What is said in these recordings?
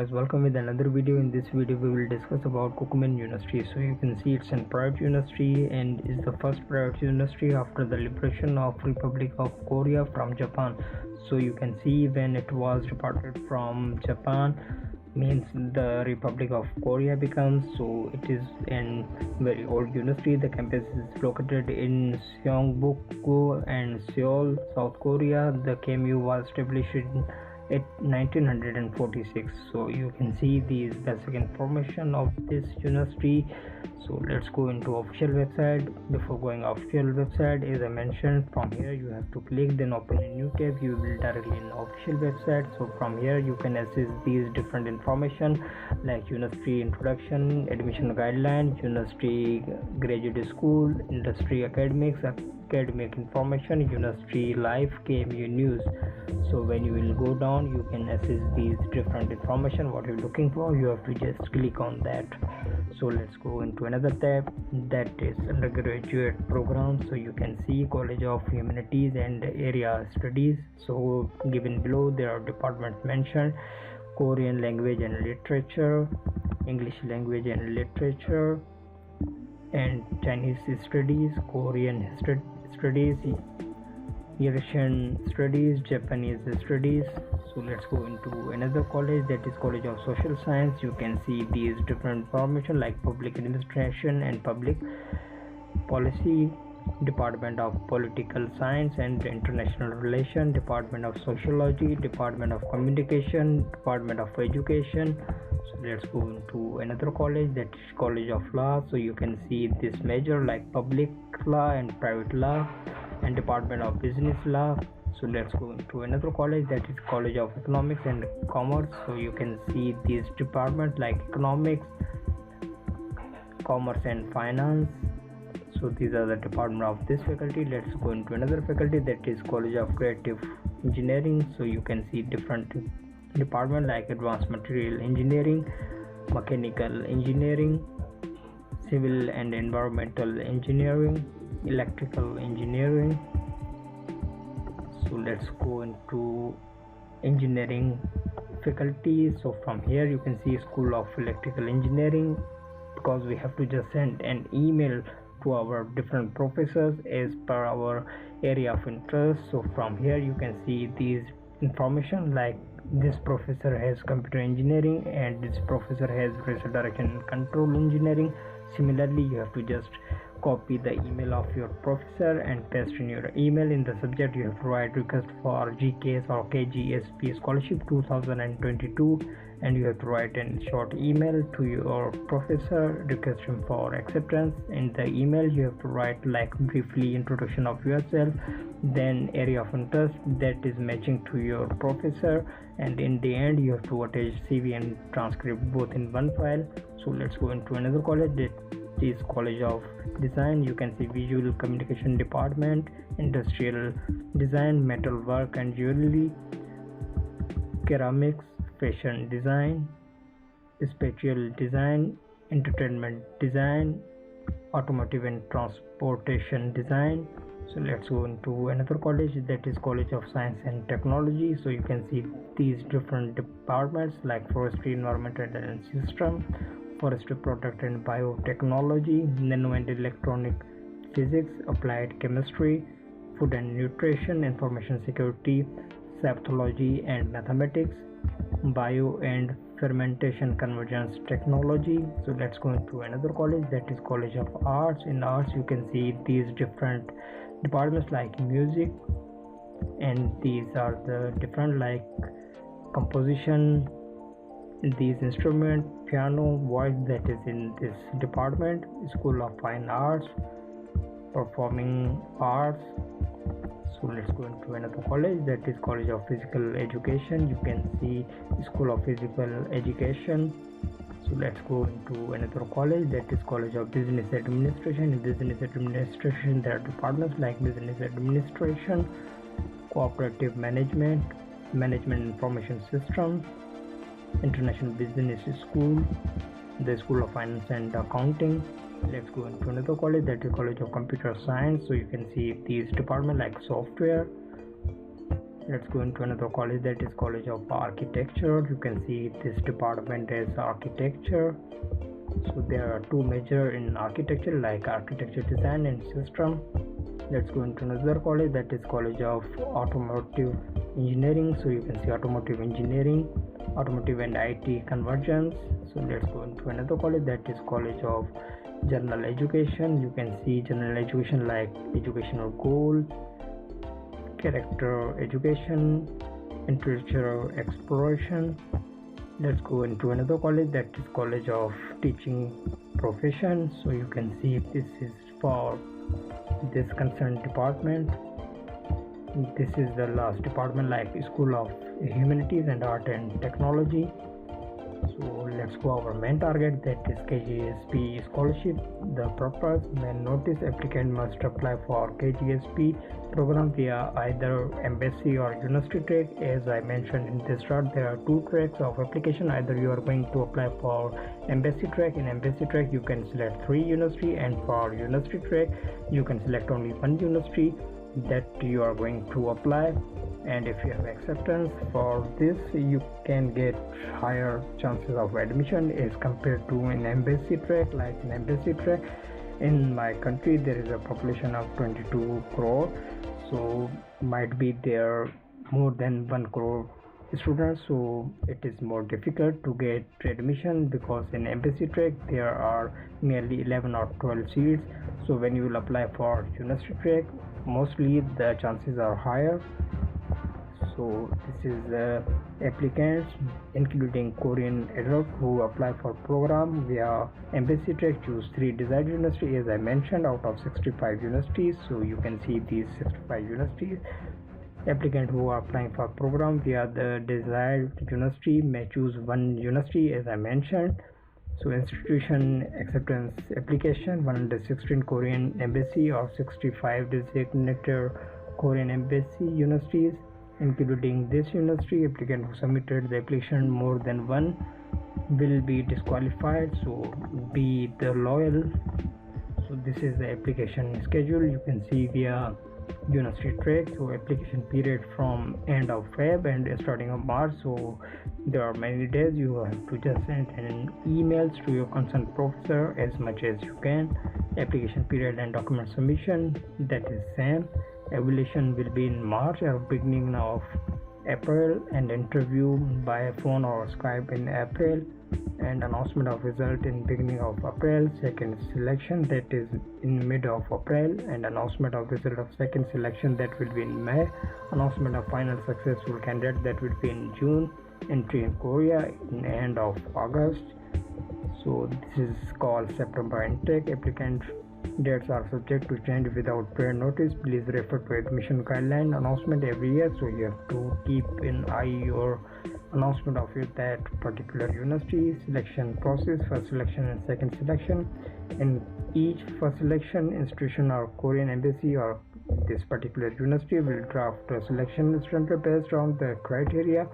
guys, welcome with another video. In this video we will discuss about Kookmin University. So you can see it's a private university and is the first private university after the liberation of Republic of Korea from Japan. So you can see when it was departed from Japan means the Republic of Korea becomes. So it is a very old university. The campus is located in Seongbuk-gu and Seoul, South Korea. The KMU was established in 1946. So you can see these basic information of this university. So let's go into official website. Before going official website, as I mentioned, from here you have to click, then open a new tab. You will directly in official website. So from here you can access these different information like university introduction, admission guidelines, university graduate school, industry academics, academic information, university life, KMU news. So when you will go down, you can access these different information. What you're looking for, you have to just click on that. So let's go into another tab, that is undergraduate program. So you can see College of Humanities and Area Studies. So given below there are departments mentioned: Korean language and literature, English language and literature, and Chinese studies, Korean studies, Eurasian studies, Japanese studies. So let's go into another college, that is College of Social Science. You can see these different information like public administration and public policy, Department of Political Science and International Relations, Department of Sociology, Department of Communication, Department of Education. So let's go into another college, that is College of Law. So you can see this major like public law and private law, and Department of Business Law. So let's go into another college, that is College of Economics and Commerce. So you can see these departments like economics, commerce and finance. So these are the department of this faculty. Let's go into another faculty, that is College of Creative Engineering. So you can see different department like advanced material engineering, mechanical engineering, civil and environmental engineering, electrical engineering. So let's go into engineering faculty. So from here you can see School of Electrical Engineering, because we have to just send an email to our different professors as per our area of interest. So from here you can see these information like this professor has computer engineering and this professor has research direction and control engineering. Similarly, you have to just copy the email of your professor and paste in your email. In the subject you have to write request for GKS or KGSP scholarship 2022, and you have to write a short email to your professor requesting for acceptance. In the email you have to write like briefly introduction of yourself, then area of interest that is matching to your professor, and in the end you have to attach CV and transcript both in one file. So let's go into another college, that is College of Design. You can see Visual Communication Department, Industrial Design, Metal Work and Jewelry, Ceramics, Fashion Design, Spatial Design, Entertainment Design, Automotive and Transportation Design. So let's go into another college, that is College of Science and Technology. So you can see these different departments like Forestry, Environmental and System, Forestry Product and Biotechnology, Nano and Electronic Physics, Applied Chemistry, Food and Nutrition, Information Security, Pathology and Mathematics, Bio and Fermentation Convergence Technology. So let's go into another college, that is College of Arts. In arts you can see these different departments like music, and these are the different like composition, these instrument, piano, voice, that is in this department. School of Fine Arts, Performing Arts. So let's go into another college, that is College of Physical Education. You can see School of Physical Education. So let's go into another college, that is College of Business Administration. In business administration there are departments like business administration, cooperative management, management information systems, International Business School, the School of Finance and Accounting. Let's go into another college, that is College of Computer Science. So you can see these departments like software, Let's go into another college, that is College of Architecture. You can see this department is architecture. So there are two major in architecture, like architecture design and system. Let's go into another college, that is College of Automotive Engineering. So you can see automotive engineering, automotive and IT convergence. So let's go into another college, that is College of General Education. You can see general education like educational goal, character education, intellectual exploration. Let's go into another college, that is College of Teaching Profession. So you can see this is for this concerned department. This is the last department, like School of Humanities and Art and Technology. So let's go our main target, that is KGSP scholarship. The purpose: when notice, applicant must apply for KGSP program via either embassy or university track. As I mentioned in the start, there are two tracks of application. Either you are going to apply for embassy track. In embassy track you can select 3 university, and for university track you can select only 1 university that you are going to apply. And if you have acceptance for this, you can get higher chances of admission as compared to an embassy track. Like an embassy track, in my country there is a population of 22 crore, so might be there more than 1 crore students, so it is more difficult to get admission, because in embassy track there are nearly 11 or 12 seats. So when you will apply for university track, mostly the chances are higher. So this is the applicants including Korean adults who apply for program via embassy track. Choose 3 desired universities, as I mentioned, out of 65 universities. So you can see these 65 universities. Applicant who are applying for program via the desired university may choose 1 university, as I mentioned. So institution acceptance application: 116 Korean embassy or 65 designated Korean embassy universities, including this university. Applicant who submitted the application more than 1 will be disqualified, so be the loyal. So this is the application schedule. You can see via university track. So application period from end of Feb and starting of March, so there are many days. You have to just send an emails to your concerned professor as much as you can. Application period and document submission, that is same. Evaluation will be in March or beginning of April, and interview by phone or Skype in April, and announcement of result in beginning of April. Second selection, that is in mid of April, and announcement of result of second selection, that will be in May. Announcement of final successful candidate, that will be in June. Entry in Korea in end of August. So this is called September intake. Applicant dates are subject to change without prior notice. Please refer to admission guideline announcement every year, so you have to keep an eye your announcement of that particular university. Selection process: first selection and second selection. In each first selection, institution or Korean embassy or this particular university will draft a selection standard based on the criteria.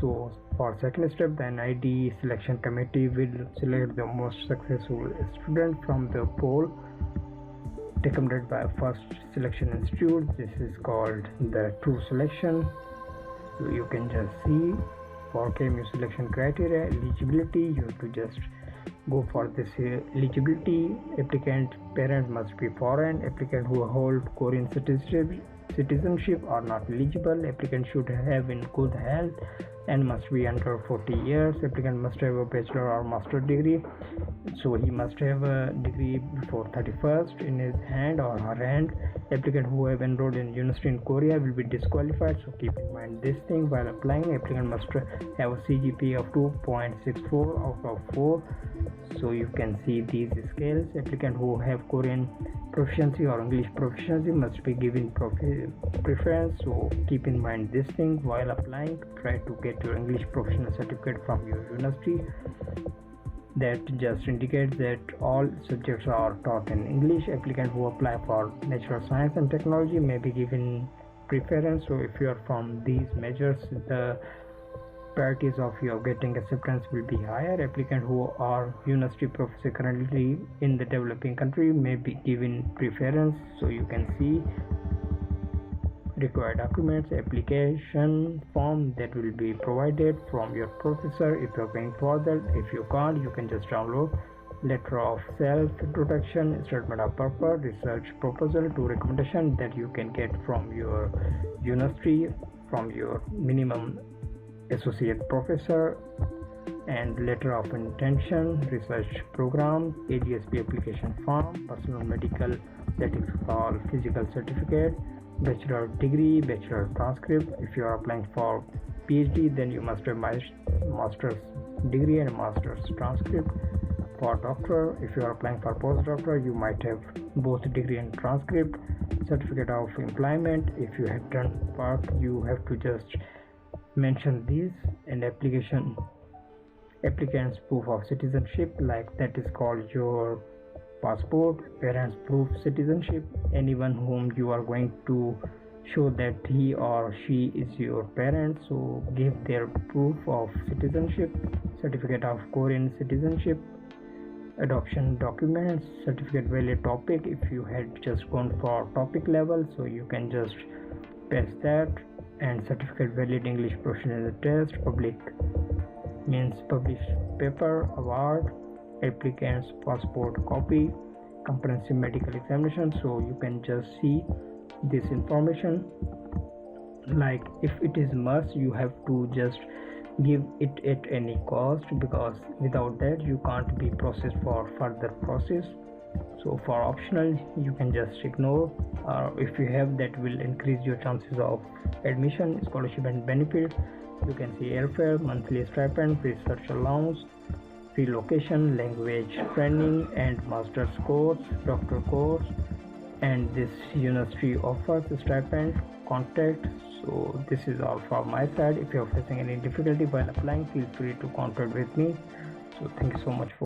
So for second step, the NID selection committee will select the most successful student from the poll recommended by first selection institute. This is called the true selection. So you can just see for KMU selection criteria. Eligibility: you have to just go for this eligibility. Applicant parent must be foreign. Applicant who hold Korean citizenship are not eligible. Applicant should have in good health and must be under 40 years. Applicant must have a bachelor or master degree, so he must have a degree before 31st in his hand or her hand. Applicant who have enrolled in university in Korea will be disqualified, so keep in mind this thing while applying. Applicant must have a CGPA of 2.64 out of 4. So you can see these scales. Applicant who have Korean proficiency or English proficiency must be given preference, so keep in mind this thing while applying. Try to get your English professional certificate from your university. That just indicates that all subjects are taught in English. Applicant who apply for natural science and technology may be given preference, so if you are from these majors, the priorities of your getting acceptance will be higher. Applicant who are university professor currently in the developing country may be given preference, so you can see required documents, application form that will be provided from your professor if you're going further. If you can't, you can just download letter of self-introduction, statement of purpose, research proposal to recommendation that you can get from your university, from your minimum associate professor, and letter of intention, research program, AGSP application form, personal medical, that is called physical certificate, bachelor degree, bachelor transcript. If you are applying for PhD, then you must have master's degree and master's transcript. For doctor, if you are applying for postdoctor, you might have both degree and transcript. Certificate of employment, if you have done work, you have to just mention these. And applicant's proof of citizenship, like that is called your passport, parents proof citizenship, anyone whom you are going to show that he or she is your parent, so give their proof of citizenship. Certificate of Korean citizenship, adoption documents, certificate valid topic, if you had just gone for topic level, so you can just paste that. And certificate valid English proficiency test, public means published paper, award, applicant's passport copy, comprehensive medical examination. So you can just see this information. Like if it is must, you have to just give it at any cost, because without that you can't be processed for further process. So for optional, you can just ignore, if you have, that will increase your chances of admission. Scholarship and benefits, you can see airfare, monthly stipend, research allowance, relocation, language training, and master's course, doctor course. And this university offers stipend, contact. So this is all from my side. If you are facing any difficulty while applying, feel free to contact with me. So thank you so much for